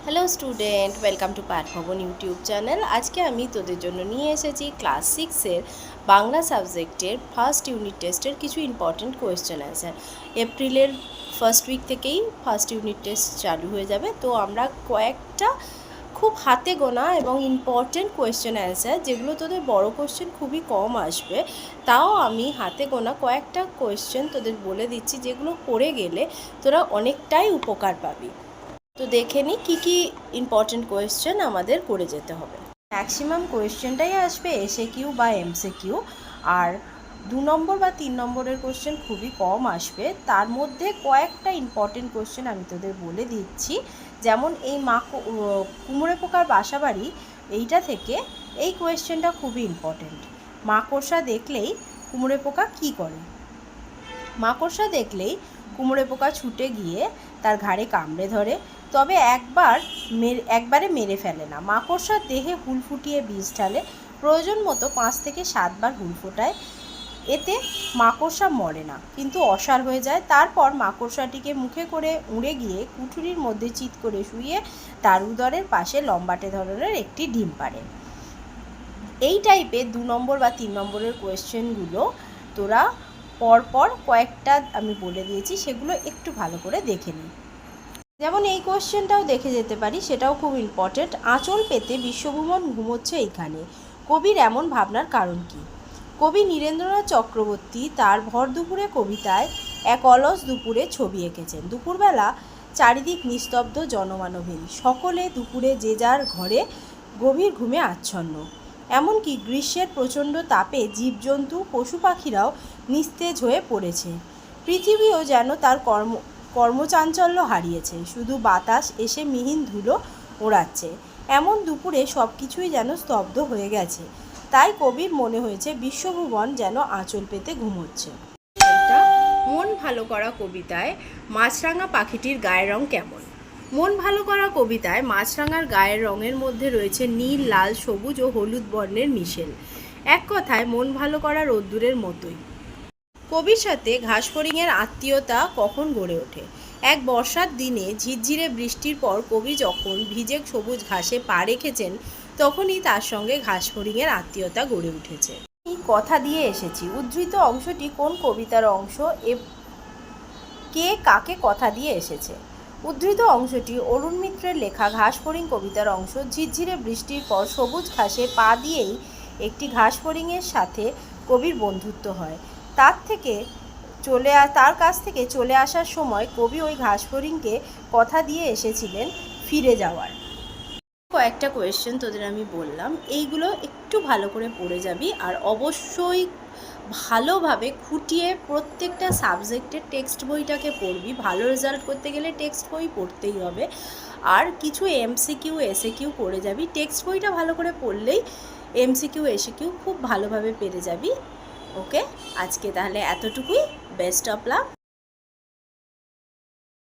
Hello student, welcome to পাঠ ভবন YouTube channel. আজকে আমি তোদের জন্য নিয়ে এসেছি ক্লাস 6-এর বাংলা সাবজেক্টের ফার্স্ট ইউনিট টেস্টের কিছু ইম্পর্টেন্ট কোয়েশ্চেন অ্যান্সার। এপ্রিলের ফার্স্ট উইক থেকেই ফার্স্ট ইউনিট টেস্ট চালু হয়ে যাবে, তো আমরা কয়েকটা খুব হাতে গোনা এবং ইম্পর্টেন্ট কোয়েশ্চেন অ্যান্সার, যেগুলো তোদের বড় কোয়েশ্চেন খুবই কম আসবে, তাও আমি হাতে গোনা কয়েকটা কোয়েশ্চেন তোদের বলে দিচ্ছি, যেগুলো করে গেলে তোরা অনেকটাই উপকার পাবি। তো দেখে নিই কী কী ইম্পর্টেন্ট কোয়েশ্চেন আমাদের করে যেতে হবে। ম্যাক্সিমাম কোয়েশ্চেনটাই আসবে এসএকিউ বা এমসিকিউ, আর 2 নম্বর বা 3 নম্বরের কোয়েশ্চেন খুবই কম আসবে। তার মধ্যে কয়েকটা ইম্পর্টেন্ট কোয়েশ্চেন আমি তোদের বলে দিচ্ছি, যেমন এই কুমড়ে পোকার বাসাবাড়ি, এইটা থেকে এই কোয়েশ্চেনটা খুবই ইম্পর্টেন্ট। মাকড়সা দেখলেই কুমড়ে পোকা কী করে? মাকড়সা দেখলেই কুমড়ে পোকা ছুটে গিয়ে তার ঘাড়ে কামড়ে ধরে, তবে একবারে মেরে ফেলে না। মাকড়সার দেহে হুল ফুটিয়ে বিষ ঢালে, প্রয়োজন মতো 5 থেকে 7 বার হুল ফোটায়। এতে মাকড়সা মরে না, কিন্তু অসাড় হয়ে যায়। তারপর মাকড়সাটিকে মুখে করে উড়ে গিয়ে কুঠুরির মধ্যে চিৎ করে শুয়ে তার উদরের পাশে লম্বাটে ধরনের একটি ডিম পাড়ে। এই টাইপের 2 নম্বর বা 3 নম্বরের কোয়েশ্চেনগুলো তোরা পরপর কয়েকটা আমি বলে দিয়েছি, সেগুলো একটু ভালো করে দেখে নিই। যেমন এই কোয়েশ্চেনটাও দেখে যেতে পারি, সেটাও খুব ইম্পর্টেন্ট। আঁচল পেতে বিশ্বভুবন ঘুমোচ্ছে এইখানে, কবির এমন ভাবনার কারণ কি? কবি নীরেন্দ্রনাথ চক্রবর্তী তার ভর দুপুরে কবিতায় এক অলস দুপুরে ছবি এঁকেছেন। দুপুরবেলা চারিদিক নিস্তব্ধ, জনমানবহীন, সকলে দুপুরে যে যার ঘরে গভীর ঘুমে আচ্ছন্ন। এমনকি গ্রীষ্মের প্রচণ্ড তাপে জীবজন্তু পশু পাখিরাও নিস্তেজ হয়ে পড়েছে। পৃথিবীও যেন তার কর্মচাঞ্চল্য হারিয়েছে, শুধু বাতাস এসে মিহিন ধুলো ওড়াচ্ছে। এমন দুপুরে সব কিছুই যেন স্তব্ধ হয়ে গেছে। তাই কবির মনে হয়েছে বিশ্বভুবন যেন আঁচল পেতে ঘুমোচ্ছে। মন ভালো করা কবিতায় মাছরাঙা পাখিটির গায়ের রং কেমন? মন ভালো করা কবিতায় মাছরাঙার গায়ের রঙের মধ্যে রয়েছে নীল, লাল, সবুজ ও হলুদ বর্ণের মিশেল। এক কথায় মন ভালো করা রোদ্দুরের মতোই। কবির সাথে ঘাসফড়িংয়ের আত্মীয়তা কখন গড়ে ওঠে? এক বর্ষার দিনে ঝিরঝিরে বৃষ্টির পর কবি যখন ভিজে সবুজ ঘাসে পা রেখেছেন, তখনই তার সঙ্গে ঘাসফড়িংয়ের আত্মীয়তা গড়ে উঠেছে। কথা দিয়ে এসেছি উদ্ধৃত অংশটি কোন কবিতার অংশ? কে কাকে কথা দিয়ে এসেছে? উদ্ধৃত অংশটি অরুণ মিত্রের লেখা ঘাসফড়িং কবিতার অংশ। ঝিরঝিরে বৃষ্টির পর সবুজ ঘাসে পা দিয়েই একটি ঘাসফড়িংয়ের সাথে কবির বন্ধুত্ব হয়। তার কাছ থেকে চলে আসার সময় কবি ওই ঘাসফড়িংকে কথা দিয়ে এসেছিলেন ফিরে যাওয়ার। কয়েকটা কোয়েশ্চেন তোদের আমি বললাম, এইগুলো একটু ভালো করে পড়ে যাবি, আর অবশ্যই ভালোভাবে খুঁটিয়ে প্রত্যেকটা সাবজেক্টের টেক্সট বইটাকে পড়বি। ভালো রেজাল্ট করতে গেলে টেক্সট বই পড়তেই হবে, আর কিছু এমসিকিউ এসএকিউ পড়ে যাবি। টেক্সট বইটা ভালো করে পড়লেই এমসিকিউ এসএকিউ খুব ভালোভাবে পেরে যাবি। ওকে, আজকে তাহলে এতটুকুই। Best of luck.